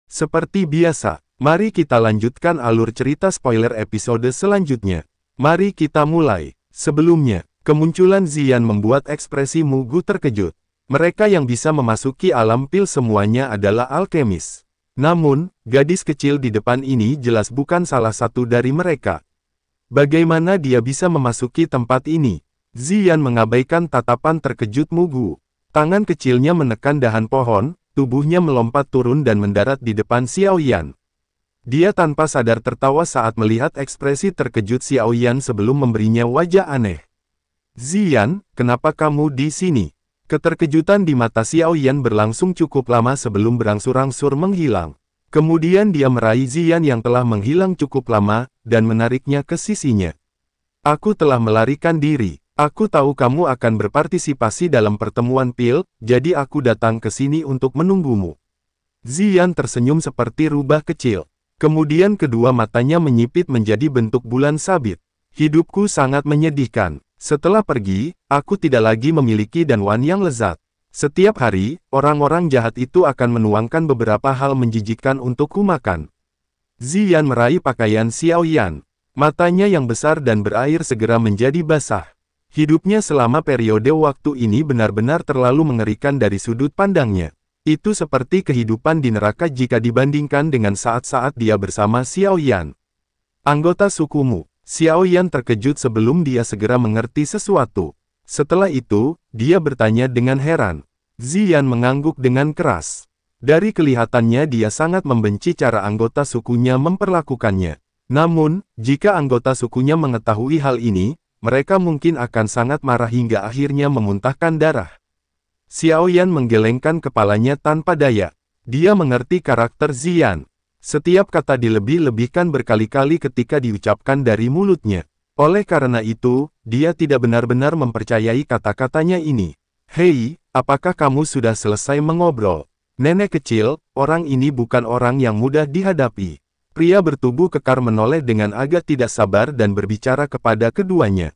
Seperti biasa, mari kita lanjutkan alur cerita spoiler episode selanjutnya. Mari kita mulai. Sebelumnya, kemunculan Ziyan membuat ekspresi Mugu terkejut. Mereka yang bisa memasuki alam pil semuanya adalah alkemis. Namun, gadis kecil di depan ini jelas bukan salah satu dari mereka. Bagaimana dia bisa memasuki tempat ini? Ziyan mengabaikan tatapan terkejut Mugu. Tangan kecilnya menekan dahan pohon, tubuhnya melompat turun dan mendarat di depan Xiaoyan. Dia tanpa sadar tertawa saat melihat ekspresi terkejut Xiaoyan sebelum memberinya wajah aneh. Ziyan, kenapa kamu di sini? Keterkejutan di mata Xiaoyan berlangsung cukup lama sebelum berangsur-angsur menghilang. Kemudian dia meraih Ziyan yang telah menghilang cukup lama, dan menariknya ke sisinya. Aku telah melarikan diri. Aku tahu kamu akan berpartisipasi dalam pertemuan pil, jadi aku datang ke sini untuk menunggumu. Ziyan tersenyum seperti rubah kecil. Kemudian kedua matanya menyipit menjadi bentuk bulan sabit. Hidupku sangat menyedihkan. Setelah pergi, aku tidak lagi memiliki danwan yang lezat. Setiap hari, orang-orang jahat itu akan menuangkan beberapa hal menjijikkan untukku makan. Ziyan meraih pakaian Xiaoyan. Matanya yang besar dan berair segera menjadi basah. Hidupnya selama periode waktu ini benar-benar terlalu mengerikan dari sudut pandangnya. Itu seperti kehidupan di neraka jika dibandingkan dengan saat-saat dia bersama Xiaoyan. Anggota sukumu. Xiaoyan terkejut sebelum dia segera mengerti sesuatu. Setelah itu, dia bertanya dengan heran. Ziyan mengangguk dengan keras. Dari kelihatannya dia sangat membenci cara anggota sukunya memperlakukannya. Namun, jika anggota sukunya mengetahui hal ini, mereka mungkin akan sangat marah hingga akhirnya memuntahkan darah. Xiaoyan menggelengkan kepalanya tanpa daya. Dia mengerti karakter Ziyan. Setiap kata dilebih-lebihkan berkali-kali ketika diucapkan dari mulutnya. Oleh karena itu, dia tidak benar-benar mempercayai kata-katanya ini. Hei, apakah kamu sudah selesai mengobrol? Nenek kecil, orang ini bukan orang yang mudah dihadapi. Pria bertubuh kekar menoleh dengan agak tidak sabar dan berbicara kepada keduanya.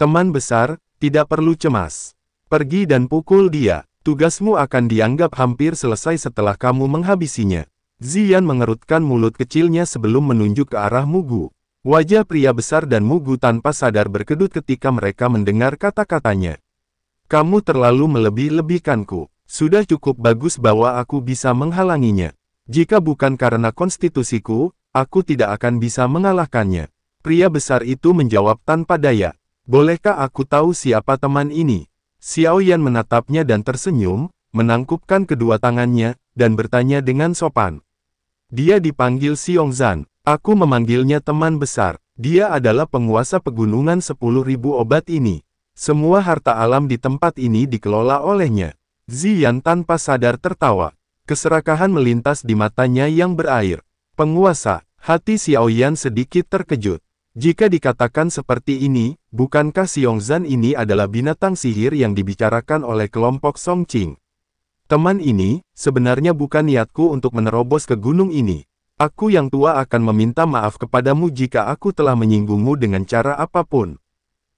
Teman besar, tidak perlu cemas. Pergi dan pukul dia. Tugasmu akan dianggap hampir selesai setelah kamu menghabisinya. Ziyan mengerutkan mulut kecilnya sebelum menunjuk ke arah Mugu. Wajah pria besar dan Mugu tanpa sadar berkedut ketika mereka mendengar kata-katanya. Kamu terlalu melebih-lebihkanku. Sudah cukup bagus bahwa aku bisa menghalanginya. Jika bukan karena konstitusiku, aku tidak akan bisa mengalahkannya. Pria besar itu menjawab tanpa daya. Bolehkah aku tahu siapa teman ini? Xiaoyan menatapnya dan tersenyum, menangkupkan kedua tangannya, dan bertanya dengan sopan. Dia dipanggil Xiongzan. Aku memanggilnya teman besar. Dia adalah penguasa pegunungan 10.000 obat ini. Semua harta alam di tempat ini dikelola olehnya. Ziyan tanpa sadar tertawa. Keserakahan melintas di matanya yang berair. Penguasa, hati Xiaoyan sedikit terkejut. Jika dikatakan seperti ini, bukankah Xiongzan ini adalah binatang sihir yang dibicarakan oleh kelompok Songqing? Teman ini, sebenarnya bukan niatku untuk menerobos ke gunung ini. Aku yang tua akan meminta maaf kepadamu jika aku telah menyinggungmu dengan cara apapun.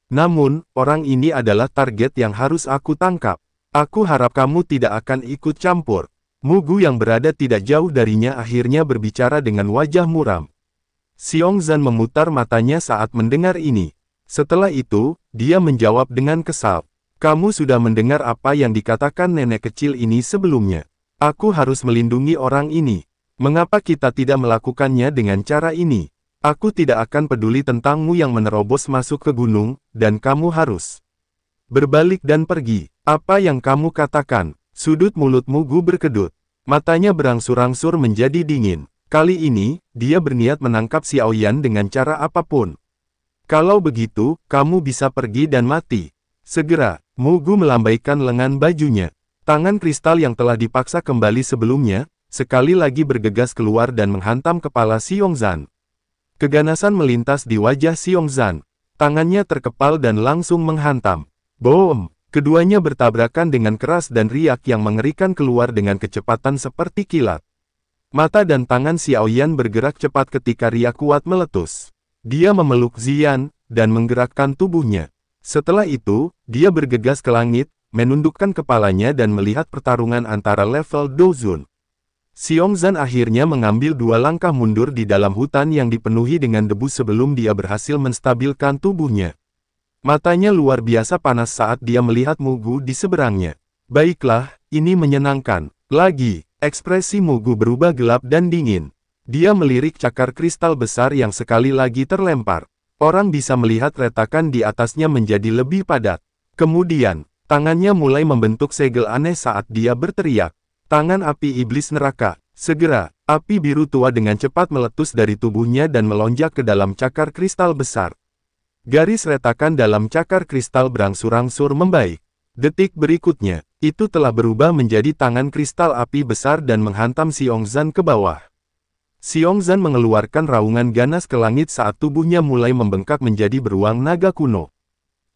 Namun, orang ini adalah target yang harus aku tangkap. Aku harap kamu tidak akan ikut campur. Mugu yang berada tidak jauh darinya akhirnya berbicara dengan wajah muram. Xiongzan memutar matanya saat mendengar ini. Setelah itu, dia menjawab dengan kesal. Kamu sudah mendengar apa yang dikatakan nenek kecil ini sebelumnya. Aku harus melindungi orang ini. Mengapa kita tidak melakukannya dengan cara ini? Aku tidak akan peduli tentangmu yang menerobos masuk ke gunung, dan kamu harus berbalik dan pergi. Apa yang kamu katakan? Sudut mulut Mugu berkedut. Matanya berangsur-angsur menjadi dingin. Kali ini, dia berniat menangkap Xiaoyan dengan cara apapun. Kalau begitu, kamu bisa pergi dan mati. Segera, Mugu melambaikan lengan bajunya. Tangan kristal yang telah dipaksa kembali sebelumnya, sekali lagi bergegas keluar dan menghantam kepala Xiongzan. Keganasan melintas di wajah Xiongzan. Tangannya terkepal dan langsung menghantam. Boom! Keduanya bertabrakan dengan keras dan riak yang mengerikan keluar dengan kecepatan seperti kilat. Mata dan tangan Xiaoyan bergerak cepat ketika riak kuat meletus. Dia memeluk Ziyan, dan menggerakkan tubuhnya. Setelah itu, dia bergegas ke langit, menundukkan kepalanya dan melihat pertarungan antara level Dozun. Xiongzan akhirnya mengambil 2 langkah mundur di dalam hutan yang dipenuhi dengan debu sebelum dia berhasil menstabilkan tubuhnya. Matanya luar biasa panas saat dia melihat Mugu di seberangnya. Baiklah, ini menyenangkan. Lagi, ekspresi Mugu berubah gelap dan dingin. Dia melirik cakar kristal besar yang sekali lagi terlempar. Orang bisa melihat retakan di atasnya menjadi lebih padat. Kemudian, tangannya mulai membentuk segel aneh saat dia berteriak. Tangan api iblis neraka. Segera, api biru tua dengan cepat meletus dari tubuhnya dan melonjak ke dalam cakar kristal besar. Garis retakan dalam cakar kristal berangsur-angsur membaik. Detik berikutnya, itu telah berubah menjadi tangan kristal api besar dan menghantam Xiongzan ke bawah. Xiongzan mengeluarkan raungan ganas ke langit saat tubuhnya mulai membengkak menjadi beruang naga kuno.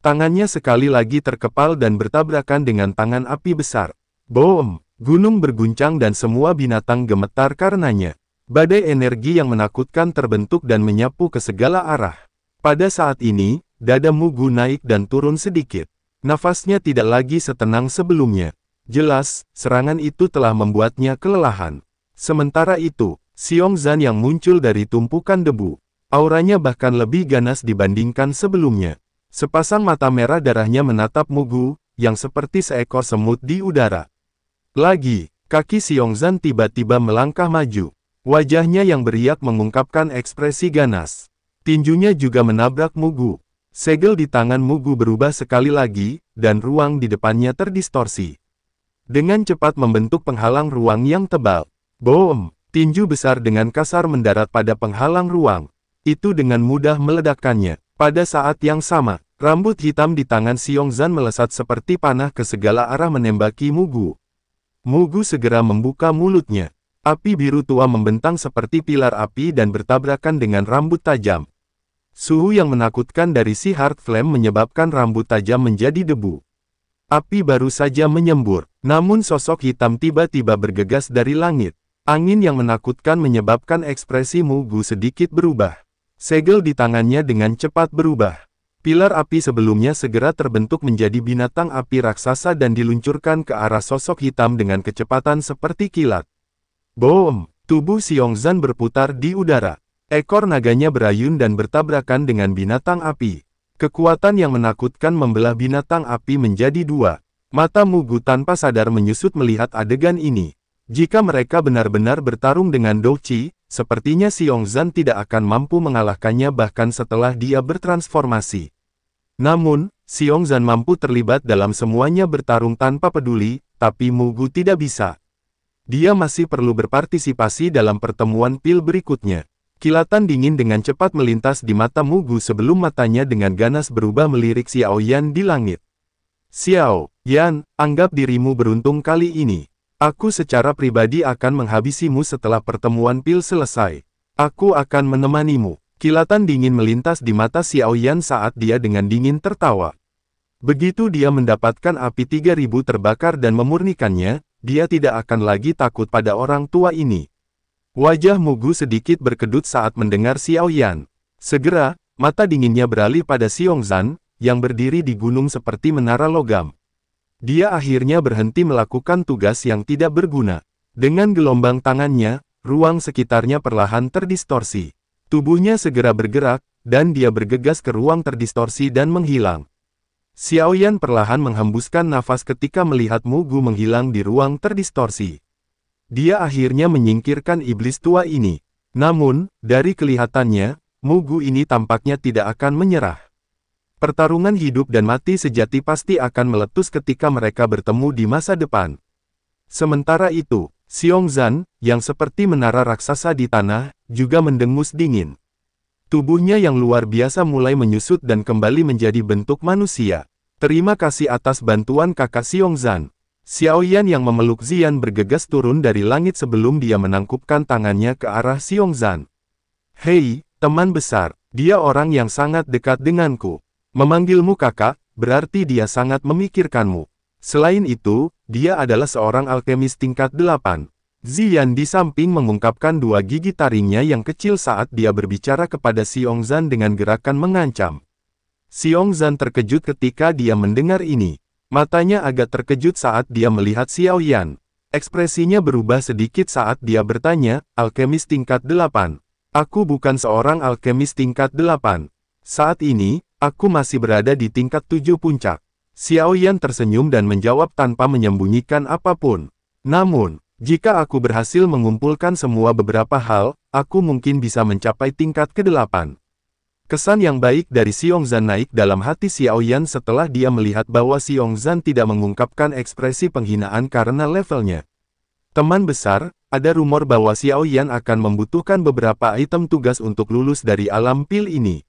Tangannya sekali lagi terkepal dan bertabrakan dengan tangan api besar. Boom! Gunung berguncang dan semua binatang gemetar karenanya. Badai energi yang menakutkan terbentuk dan menyapu ke segala arah. Pada saat ini, dada Mugu naik dan turun sedikit. Nafasnya tidak lagi setenang sebelumnya. Jelas, serangan itu telah membuatnya kelelahan. Sementara itu, Xiongzan yang muncul dari tumpukan debu. Auranya bahkan lebih ganas dibandingkan sebelumnya. Sepasang mata merah darahnya menatap Mugu, yang seperti seekor semut di udara. Lagi, kaki Xiongzan tiba-tiba melangkah maju. Wajahnya yang beriak mengungkapkan ekspresi ganas. Tinjunya juga menabrak Mugu. Segel di tangan Mugu berubah sekali lagi, dan ruang di depannya terdistorsi. Dengan cepat membentuk penghalang ruang yang tebal. Boom! Tinju besar dengan kasar mendarat pada penghalang ruang. Itu dengan mudah meledakkannya. Pada saat yang sama, rambut hitam di tangan Xiongzan melesat seperti panah ke segala arah menembaki Mugu. Mugu segera membuka mulutnya. Api biru tua membentang seperti pilar api dan bertabrakan dengan rambut tajam. Suhu yang menakutkan dari si Heart Flame menyebabkan rambut tajam menjadi debu. Api baru saja menyembur, namun sosok hitam tiba-tiba bergegas dari langit. Angin yang menakutkan menyebabkan ekspresi Mugu sedikit berubah. Segel di tangannya dengan cepat berubah. Pilar api sebelumnya segera terbentuk menjadi binatang api raksasa dan diluncurkan ke arah sosok hitam dengan kecepatan seperti kilat. Boom! Tubuh Xiongzan berputar di udara. Ekor naganya berayun dan bertabrakan dengan binatang api. Kekuatan yang menakutkan membelah binatang api menjadi 2. Mata Mugu tanpa sadar menyusut melihat adegan ini. Jika mereka benar-benar bertarung dengan Douqi, sepertinya Xiongzan tidak akan mampu mengalahkannya bahkan setelah dia bertransformasi. Namun, Xiongzan mampu terlibat dalam semuanya bertarung tanpa peduli, tapi Mugu tidak bisa. Dia masih perlu berpartisipasi dalam pertemuan pil berikutnya. Kilatan dingin dengan cepat melintas di mata Mugu sebelum matanya dengan ganas berubah melirik Xiao Yan di langit. Xiao Yan, anggap dirimu beruntung kali ini. Aku secara pribadi akan menghabisimu setelah pertemuan pil selesai. Aku akan menemanimu. Kilatan dingin melintas di mata Xiao Yan saat dia dengan dingin tertawa. Begitu dia mendapatkan api 3000 terbakar dan memurnikannya, dia tidak akan lagi takut pada orang tua ini. Wajah Mugu sedikit berkedut saat mendengar Xiao Yan. Segera, mata dinginnya beralih pada Xiongzan, yang berdiri di gunung seperti menara logam. Dia akhirnya berhenti melakukan tugas yang tidak berguna. Dengan gelombang tangannya, ruang sekitarnya perlahan terdistorsi. Tubuhnya segera bergerak, dan dia bergegas ke ruang terdistorsi dan menghilang. Xiao Yan perlahan menghembuskan nafas ketika melihat Mugu menghilang di ruang terdistorsi. Dia akhirnya menyingkirkan iblis tua ini. Namun, dari kelihatannya, Mugu ini tampaknya tidak akan menyerah. Pertarungan hidup dan mati sejati pasti akan meletus ketika mereka bertemu di masa depan. Sementara itu, Xiongzan, yang seperti menara raksasa di tanah, juga mendengus dingin. Tubuhnya yang luar biasa mulai menyusut dan kembali menjadi bentuk manusia. Terima kasih atas bantuan kakak Xiongzan. Xiao Yan yang memeluk Zian bergegas turun dari langit sebelum dia menangkupkan tangannya ke arah Xiongzan. Hei, teman besar, dia orang yang sangat dekat denganku. Memanggilmu kakak, berarti dia sangat memikirkanmu. Selain itu, dia adalah seorang alkemis tingkat 8. Zian di samping mengungkapkan 2 gigi taringnya yang kecil saat dia berbicara kepada Xiongzan dengan gerakan mengancam. Xiongzan terkejut ketika dia mendengar ini. Matanya agak terkejut saat dia melihat Xiao Yan. Ekspresinya berubah sedikit saat dia bertanya, alkemis tingkat 8. Aku bukan seorang alkemis tingkat 8. Saat ini, aku masih berada di tingkat 7 puncak. Xiao Yan tersenyum dan menjawab tanpa menyembunyikan apapun. Namun, jika aku berhasil mengumpulkan semua beberapa hal, aku mungkin bisa mencapai tingkat ke-8. Kesan yang baik dari Xiongzan naik dalam hati Xiao Yan setelah dia melihat bahwa Xiongzan tidak mengungkapkan ekspresi penghinaan karena levelnya. Teman besar, ada rumor bahwa Xiao Yan akan membutuhkan beberapa item tugas untuk lulus dari alam pil ini.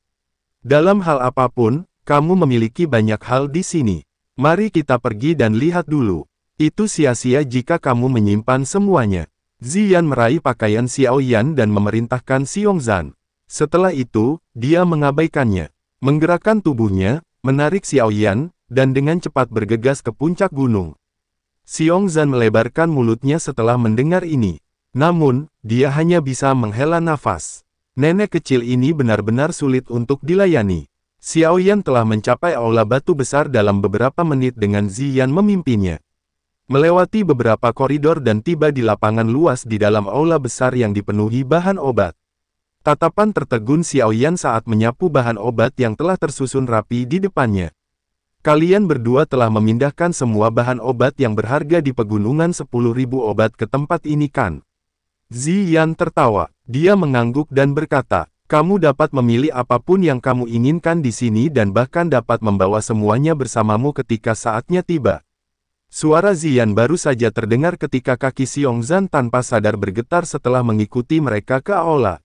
Dalam hal apapun, kamu memiliki banyak hal di sini. Mari kita pergi dan lihat dulu. Itu sia-sia jika kamu menyimpan semuanya. Ziyan meraih pakaian Xiao Yan dan memerintahkan Xiongzan. Setelah itu, dia mengabaikannya. Menggerakkan tubuhnya, menarik Xiao Yan, dan dengan cepat bergegas ke puncak gunung. Xiongzan melebarkan mulutnya setelah mendengar ini. Namun, dia hanya bisa menghela nafas. Nenek kecil ini benar-benar sulit untuk dilayani. Xiao Yan telah mencapai aula batu besar dalam beberapa menit dengan Ziyan memimpinnya. Melewati beberapa koridor dan tiba di lapangan luas di dalam aula besar yang dipenuhi bahan obat. Tatapan tertegun Xiao Yan saat menyapu bahan obat yang telah tersusun rapi di depannya. Kalian berdua telah memindahkan semua bahan obat yang berharga di pegunungan 10.000 obat ke tempat ini kan? Ziyan tertawa. Dia mengangguk dan berkata, kamu dapat memilih apapun yang kamu inginkan di sini dan bahkan dapat membawa semuanya bersamamu ketika saatnya tiba. Suara Ziyan baru saja terdengar ketika kaki Xiongzan tanpa sadar bergetar setelah mengikuti mereka ke aula.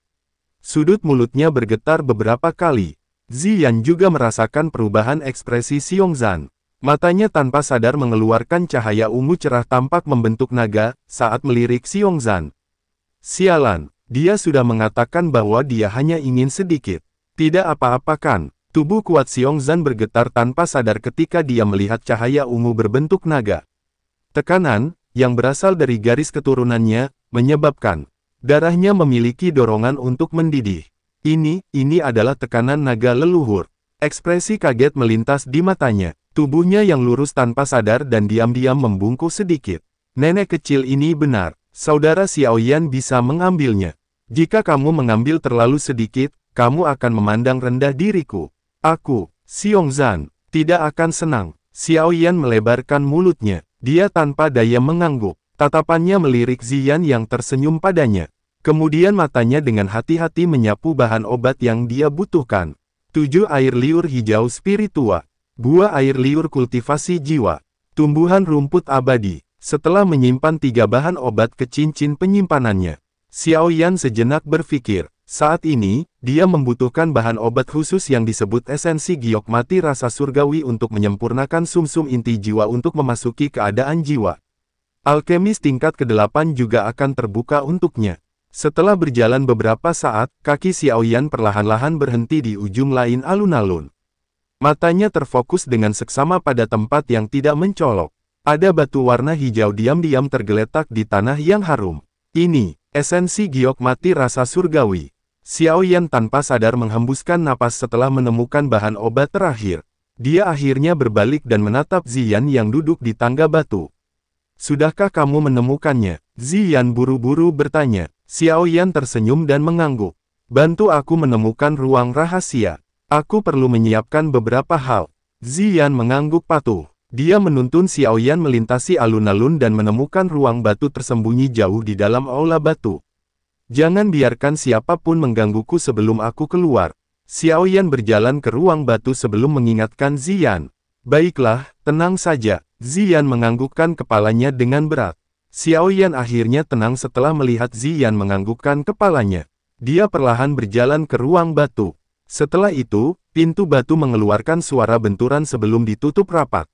Sudut mulutnya bergetar beberapa kali. Ziyan juga merasakan perubahan ekspresi Xiongzan. Matanya tanpa sadar mengeluarkan cahaya ungu cerah tampak membentuk naga saat melirik Xiongzan. Sialan, dia sudah mengatakan bahwa dia hanya ingin sedikit. Tidak apa-apa kan? Tubuh kuat Xiongzan bergetar tanpa sadar ketika dia melihat cahaya ungu berbentuk naga. Tekanan, yang berasal dari garis keturunannya, menyebabkan darahnya memiliki dorongan untuk mendidih. Ini adalah tekanan naga leluhur. Ekspresi kaget melintas di matanya. Tubuhnya yang lurus tanpa sadar dan diam-diam membungkuk sedikit. Nenek kecil ini benar. Saudara Xiao Yan bisa mengambilnya. Jika kamu mengambil terlalu sedikit, kamu akan memandang rendah diriku. Aku, Xiongzan, tidak akan senang. Xiao Yan melebarkan mulutnya. Dia tanpa daya mengangguk. Tatapannya melirik Ziyan yang tersenyum padanya. Kemudian matanya dengan hati-hati menyapu bahan obat yang dia butuhkan. 7 air liur hijau spiritual. Buah air liur kultivasi jiwa. Tumbuhan rumput abadi. Setelah menyimpan 3 bahan obat ke cincin penyimpanannya, Xiao Yan sejenak berpikir. Saat ini, dia membutuhkan bahan obat khusus yang disebut esensi giok mati rasa surgawi untuk menyempurnakan sumsum inti jiwa untuk memasuki keadaan jiwa. Alkemis tingkat ke-8 juga akan terbuka untuknya. Setelah berjalan beberapa saat, kaki Xiao Yan perlahan-lahan berhenti di ujung lain alun-alun. Matanya terfokus dengan seksama pada tempat yang tidak mencolok. Ada batu warna hijau diam-diam tergeletak di tanah yang harum. Ini, esensi giok mati rasa surgawi. Xiao Yan tanpa sadar menghembuskan napas setelah menemukan bahan obat terakhir. Dia akhirnya berbalik dan menatap Ziyan yang duduk di tangga batu. Sudahkah kamu menemukannya? Ziyan buru-buru bertanya. Xiao Yan tersenyum dan mengangguk. Bantu aku menemukan ruang rahasia. Aku perlu menyiapkan beberapa hal. Ziyan mengangguk patuh. Dia menuntun Xiao Yan melintasi alun-alun dan menemukan ruang batu tersembunyi jauh di dalam aula batu. Jangan biarkan siapapun menggangguku sebelum aku keluar. Xiao Yan berjalan ke ruang batu sebelum mengingatkan Ziyan. Baiklah, tenang saja. Ziyan menganggukkan kepalanya dengan berat. Xiao Yan akhirnya tenang setelah melihat Ziyan menganggukkan kepalanya. Dia perlahan berjalan ke ruang batu. Setelah itu, pintu batu mengeluarkan suara benturan sebelum ditutup rapat.